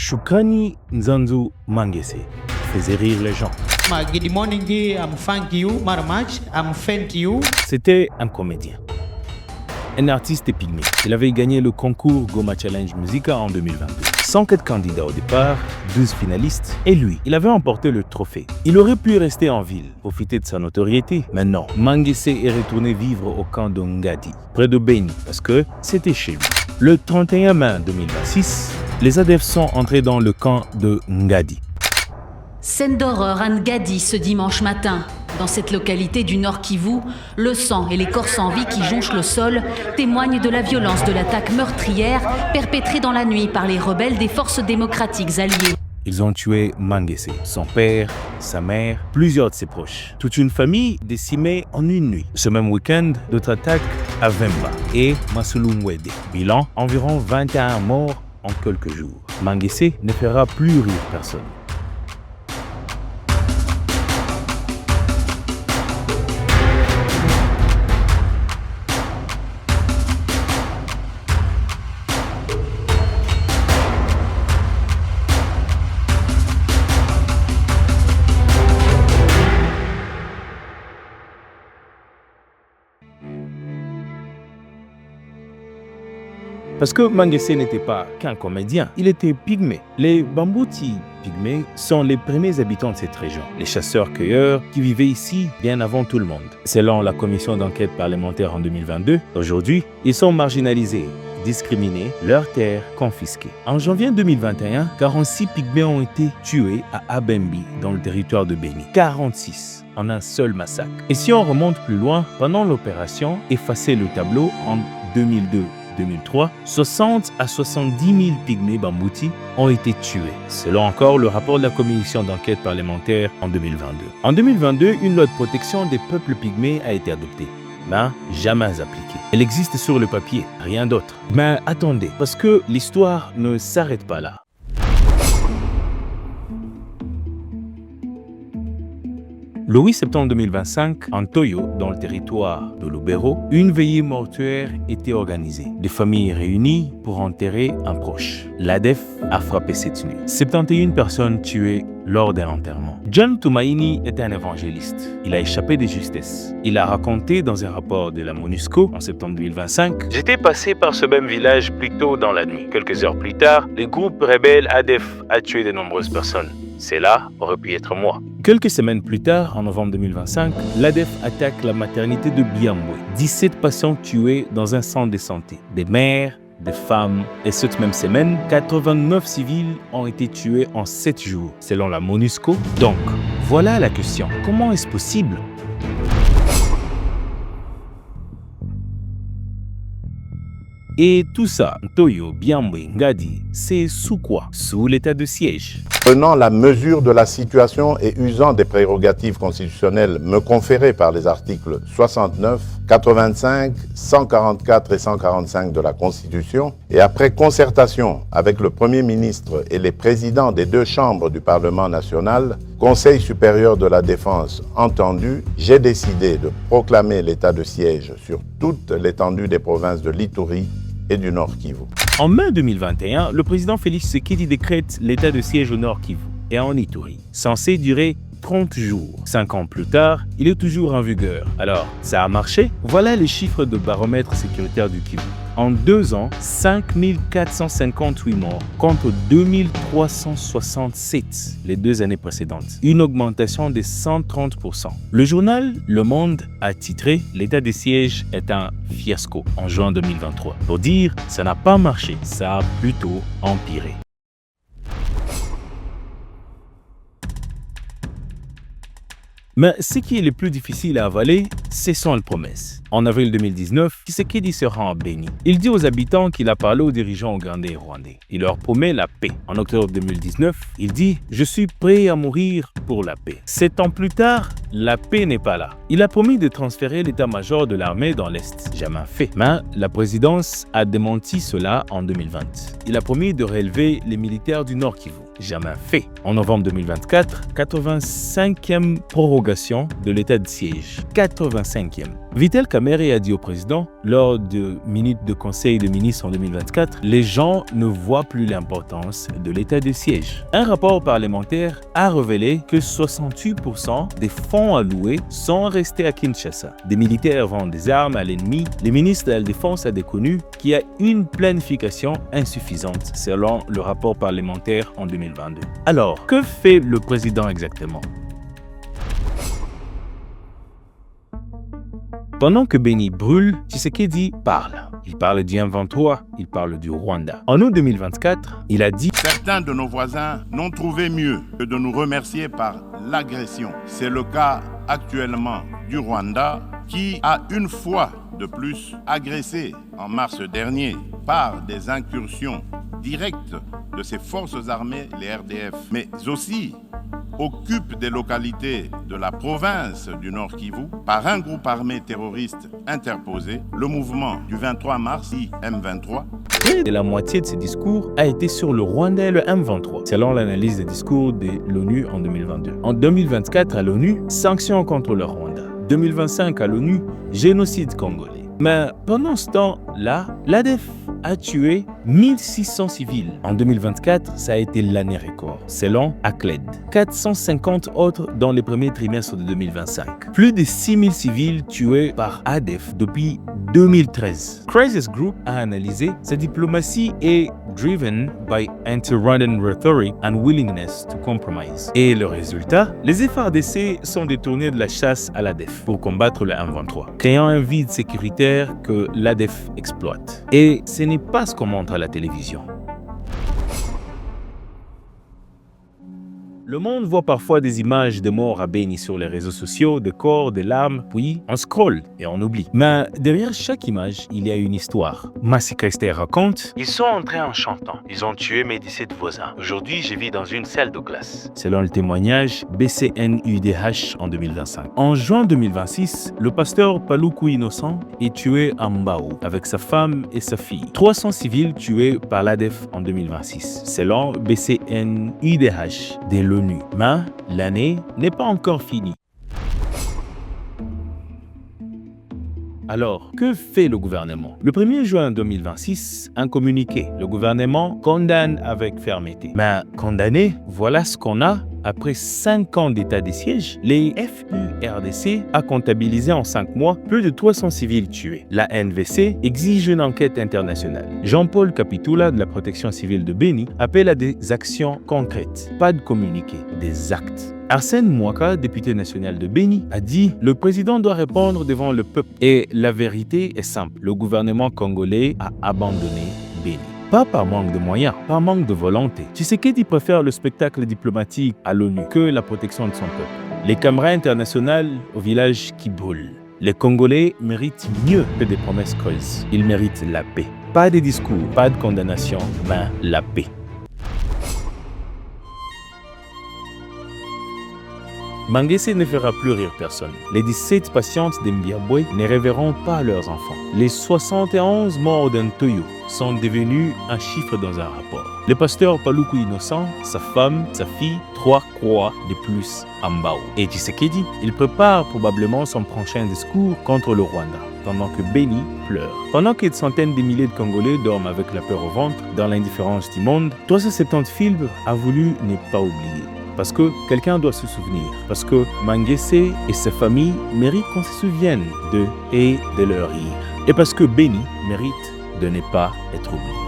Shukrani Nzanzu Mangese faisait rire les gens. Good morning, I'm thank you very much. I'm thank you. C'était un comédien, un artiste pygmée. Il avait gagné le concours Goma Challenge Musica en 2022. 104 candidats au départ, 12 finalistes, et lui, il avait remporté le trophée. Il aurait pu rester en ville, profiter de sa notoriété, mais non. Mangese est retourné vivre au camp de Ngadi, près de Beni, parce que c'était chez lui. Le 31 mai 2026, les ADF sont entrés dans le camp de Ngadi. Scène d'horreur à Ngadi ce dimanche matin. Dans cette localité du Nord Kivu, le sang et les corps sans vie qui jonchent le sol témoignent de la violence de l'attaque meurtrière perpétrée dans la nuit par les rebelles des forces démocratiques alliées. Ils ont tué Mangese, son père, sa mère, plusieurs de ses proches. Toute une famille décimée en une nuit. Ce même week-end, d'autres attaques à Vemba et Masulumwede. Bilan, environ 21 morts en quelques jours. Mangese ne fera plus rire personne. Parce que Mangese n'était pas qu'un comédien, il était pygmée. Les Bambouti pygmées sont les premiers habitants de cette région, les chasseurs-cueilleurs qui vivaient ici bien avant tout le monde. Selon la commission d'enquête parlementaire en 2022, aujourd'hui, ils sont marginalisés, discriminés, leurs terres confisquées. En janvier 2021, 46 pygmées ont été tués à Abembi, dans le territoire de Beni. 46 en un seul massacre. Et si on remonte plus loin, pendant l'opération Effacer le tableau en 2002-2003, 60 à 70 000 pygmées bambouti ont été tués, selon encore le rapport de la commission d'enquête parlementaire en 2022. En 2022, une loi de protection des peuples pygmées a été adoptée, mais jamais appliquée. Elle existe sur le papier, rien d'autre. Mais attendez, parce que l'histoire ne s'arrête pas là. Le 8 septembre 2025, en Toyo, dans le territoire de Lubero, une veillée mortuaire était organisée. Des familles réunies pour enterrer un proche. L'ADF a frappé cette nuit. 71 personnes tuées lors d'un enterrement. John Tumaini était un évangéliste. Il a échappé de justesse. Il a raconté dans un rapport de la MONUSCO en septembre 2025 « J'étais passé par ce même village plus tôt dans la nuit. Quelques heures plus tard, le groupe rebelle ADF a tué de nombreuses personnes. Cela aurait pu être moi. » Quelques semaines plus tard, en novembre 2025, l'ADF attaque la maternité de Biambwe. 17 patients tués dans un centre de santé. Des mères, des femmes. Et cette même semaine, 89 civils ont été tués en 7 jours, selon la MONUSCO. Donc, voilà la question. Comment est-ce possible ? Et tout ça, Toyo, Biambwe, Ngadi, c'est sous quoi ? Sous l'état de siège. Prenant la mesure de la situation et usant des prérogatives constitutionnelles me conférées par les articles 69, 85, 144 et 145 de la Constitution, et après concertation avec le Premier ministre et les présidents des 2 chambres du Parlement national, Conseil supérieur de la défense entendu, j'ai décidé de proclamer l'état de siège sur toute l'étendue des provinces de l'Ituri et du Nord Kivu. En mai 2021, le président Félix Tshisekedi décrète l'état de siège au Nord Kivu et en Ituri, censé durer 30 jours. 5 ans plus tard, il est toujours en vigueur. Alors, ça a marché? Voilà les chiffres de baromètre sécuritaire du Kivu. En 2 ans, 5 458 morts contre 2 367 les 2 années précédentes. Une augmentation de 130%. Le journal Le Monde a titré « L'état de siège est un fiasco » en juin 2023. Pour dire, ça n'a pas marché, ça a plutôt empiré. Mais ce qui est le plus difficile à avaler, ce sont les promesses. En avril 2019, Tshisekedi se rend à Beni. Il dit aux habitants qu'il a parlé aux dirigeants ougandais et rwandais. Il leur promet la paix. En octobre 2019, il dit « Je suis prêt à mourir pour la paix ». 7 ans plus tard, la paix n'est pas là. Il a promis de transférer l'état-major de l'armée dans l'Est. Jamais fait. Mais la présidence a démenti cela en 2020. Il a promis de relever les militaires du Nord Kivu. Jamais fait. En novembre 2024, 85e prorogation de l'état de siège. 85e. Vital Kamerhe a dit au président, lors de minutes de conseil de ministres en 2024, les gens ne voient plus l'importance de l'état de siège. Un rapport parlementaire a révélé que 68% des fonds alloués sont restés à Kinshasa. Des militaires vendent des armes à l'ennemi. Le ministre de la Défense a déconnu qu'il y a une planification insuffisante selon le rapport parlementaire en 2022. Alors, que fait le président exactement? Pendant que Béni brûle, Tshisekedi parle. Il parle du M23, il parle du Rwanda. En août 2024, il a dit « Certains de nos voisins n'ont trouvé mieux que de nous remercier par l'agression. C'est le cas actuellement du Rwanda qui a une fois de plus agressé en mars dernier par des incursions directes de ses forces armées, les RDF, mais aussi occupe des localités de la province du Nord Kivu par un groupe armé terroriste interposé, le mouvement du 23 mars, M23. Près de la moitié de ses discours a été sur le Rwanda et le M23, selon l'analyse des discours de l'ONU en 2022. En 2024, à l'ONU, sanctions contre le Rwanda. 2025, à l'ONU, génocide congolais. Mais pendant ce temps-là, l'ADF a tué 1600 civils. En 2024, ça a été l'année record, selon ACLED. 450 autres dans les premiers trimestres de 2025. Plus de 6000 civils tués par ADF depuis 2013. Crisis Group a analysé cette diplomatie est driven by anti-Rwandan rhetoric and willingness to compromise. Et le résultat, les FARDC sont détournés de la chasse à l'ADF pour combattre le M23, créant un vide sécuritaire que l'ADF exploite. Et ce n'est pas ce qu'on montre à la télévision. Le monde voit parfois des images de morts à Béni sur les réseaux sociaux, de corps, de larmes, puis on scrolle et on oublie. Mais derrière chaque image, il y a une histoire. Massikester raconte « Ils sont entrés en chantant. Ils ont tué mes 17 voisins. Aujourd'hui, je vis dans une salle de classe. » Selon le témoignage BCNUDH en 2025. En juin 2026, le pasteur Paluku Innocent est tué à Mbao avec sa femme et sa fille. 300 civils tués par l'ADF en 2026, selon BCNUDH de l'ONU. Mais l'année n'est pas encore finie. Alors, que fait le gouvernement? Le 1er juin 2026, un communiqué. Le gouvernement condamne avec fermeté. Mais condamné, voilà ce qu'on a. Après 5 ans d'état de siège, les FURDC a comptabilisé en 5 mois plus de 300 civils tués. La NVC exige une enquête internationale. Jean-Paul Kapitula de la protection civile de Béni appelle à des actions concrètes. Pas de communiqué, des actes. Arsène Mouaka, député national de Béni, a dit « Le président doit répondre devant le peuple ». Et la vérité est simple, le gouvernement congolais a abandonné Béni. Pas par manque de moyens, par manque de volonté. Tshisekedi préfère le spectacle diplomatique à l'ONU que la protection de son peuple. Les caméras internationales au village qui brûlent. Les Congolais méritent mieux que des promesses creuses. Ils méritent la paix. Pas des discours, pas de condamnation, mais la paix. Manguese ne fera plus rire personne. Les 17 patientes d'Mbiabwe ne reverront pas leurs enfants. Les 71 morts d'Ntoyo sont devenus un chiffre dans un rapport. Le pasteur Paluku Innocent, sa femme, sa fille, 3 croix de plus à Mbao. Et Tshisekedi, il prépare probablement son prochain discours contre le Rwanda, pendant que Béni pleure. Pendant que des centaines de milliers de Congolais dorment avec la peur au ventre, dans l'indifférence du monde, 370 films a voulu ne pas oublier. Parce que quelqu'un doit se souvenir. Parce que Manguese et sa famille méritent qu'on se souvienne d'eux et de leur rire. Et parce que Béni mérite de ne pas être oublié.